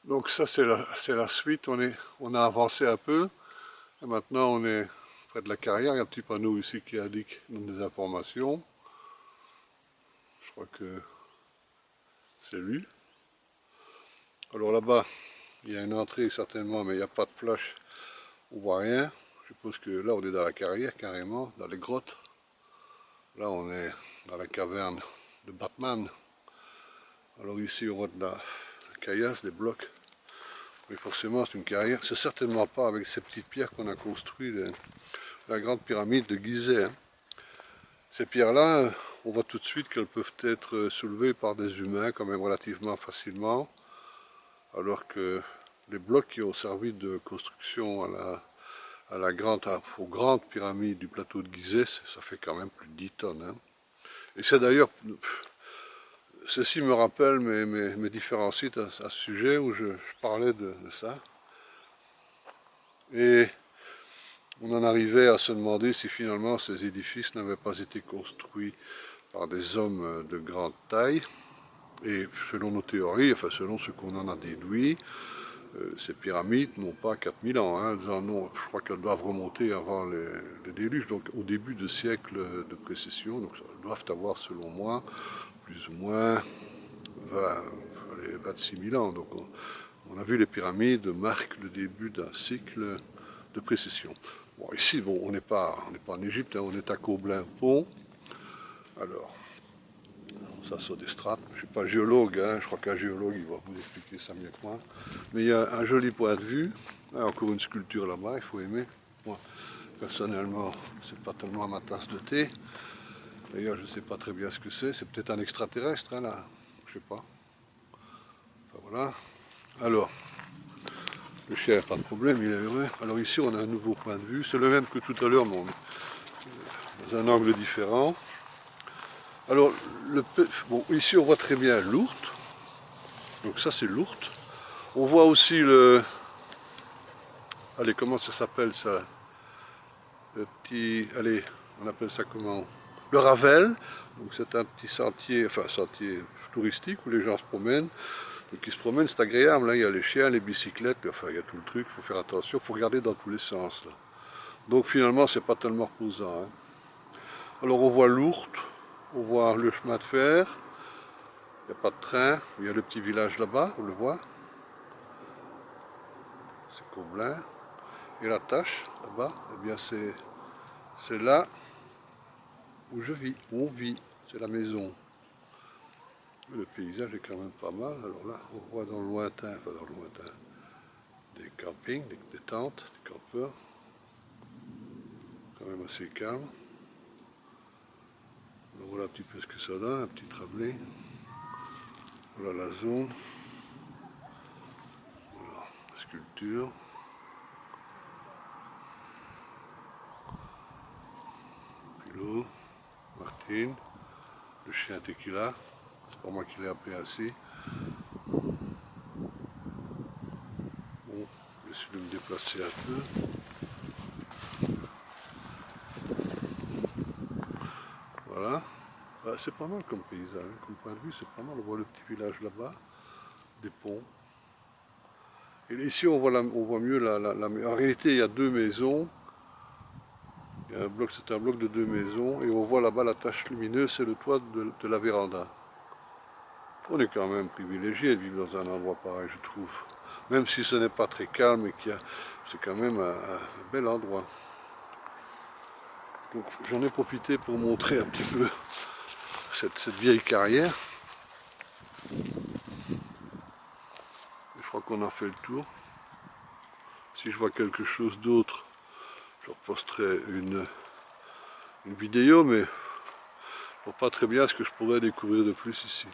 Donc ça c'est la suite, on a avancé un peu, et maintenant on est près de la carrière, il y a un petit panneau ici qui indique des informations. Je crois que c'est lui. Alors là-bas, il y a une entrée certainement, mais il n'y a pas de flash, on voit rien. Je suppose que là on est dans la carrière carrément, dans les grottes. Là on est dans la caverne de Batman. Alors ici on voit de la caillasse, des blocs. Mais forcément c'est une carrière. C'est certainement pas avec ces petites pierres qu'on a construit la grande pyramide de Gizeh. Hein. Ces pierres-là, on voit tout de suite qu'elles peuvent être soulevées par des humains quand même relativement facilement. Alors que les blocs qui ont servi de construction aux grandes pyramides du plateau de Gizeh, ça fait quand même plus de 10 tonnes. Hein. Et c'est d'ailleurs, ceci me rappelle mes différents sites à ce sujet où je parlais de ça. Et on en arrivait à se demander si finalement ces édifices n'avaient pas été construits par des hommes de grande taille. Et selon nos théories, enfin selon ce qu'on en a déduit, ces pyramides n'ont pas 4000 ans. Hein. Je crois qu'elles doivent remonter avant les déluges, donc au début de siècle de précession. Donc elles doivent avoir, selon moi, plus ou moins 26 000 ans. Donc on a vu les pyramides marquent le début d'un cycle de précession. Bon, ici, bon, on n'est pas en Égypte, hein, on est à Coblin-Pont. Alors, ça sont des strates. Je ne suis pas géologue, hein, je crois qu'un géologue il va vous expliquer ça mieux que moi. Mais il y a un joli point de vue. Ah, encore une sculpture là-bas, il faut aimer. Moi, personnellement, c'est pas tellement ma tasse de thé. D'ailleurs, je ne sais pas très bien ce que c'est. C'est peut-être un extraterrestre, hein, là. Je sais pas. Enfin, voilà. Alors, le chien, pas de problème, il est heureux. Alors ici, on a un nouveau point de vue. C'est le même que tout à l'heure, mais dans un angle différent. Alors, bon, ici, on voit très bien l'ourte. Donc ça, c'est l'ourte. On voit aussi le... Allez, comment ça s'appelle ça? Le petit... Allez, on appelle ça comment? Le Ravel. Donc c'est un petit sentier, enfin sentier touristique où les gens se promènent. Donc ils se promènent, c'est agréable. Là, il y a les chiens, les bicyclettes, enfin il y a tout le truc, il faut faire attention, il faut regarder dans tous les sens. Là. Donc finalement, c'est pas tellement reposant. Hein. Alors on voit l'ourte, on voit le chemin de fer. Il n'y a pas de train, il y a le petit village là-bas, on le voit. C'est Coblin. Et la tâche, là-bas, eh bien c'est là où je vis, où on vit, c'est la maison. Le paysage est quand même pas mal. Alors là, on voit dans le lointain, des campings, des tentes, des campeurs. Quand même assez calme. Alors voilà un petit peu ce que ça donne, un petit travelling. Voilà la zone. Voilà la sculpture. Pilot, Martine, le chien Tequila. C'est pas moi qui l'ai appelé ainsi. Bon, j'essaie de me déplacer un peu. Voilà. Bah, c'est pas mal comme paysage, hein. Comme point de vue, c'est pas mal. On voit le petit village là-bas, des ponts. Et ici, on voit mieux en réalité, il y a deux maisons. Il y a c'est un bloc de deux maisons. Et on voit là-bas la tache lumineuse, c'est le toit de la véranda. On est quand même privilégié de vivre dans un endroit pareil, je trouve. Même si ce n'est pas très calme et c'est quand même un bel endroit. Donc j'en ai profité pour montrer un petit peu cette vieille carrière. Je crois qu'on a fait le tour. Si je vois quelque chose d'autre, je reposterai une vidéo, mais je ne vois pas très bien ce que je pourrais découvrir de plus ici.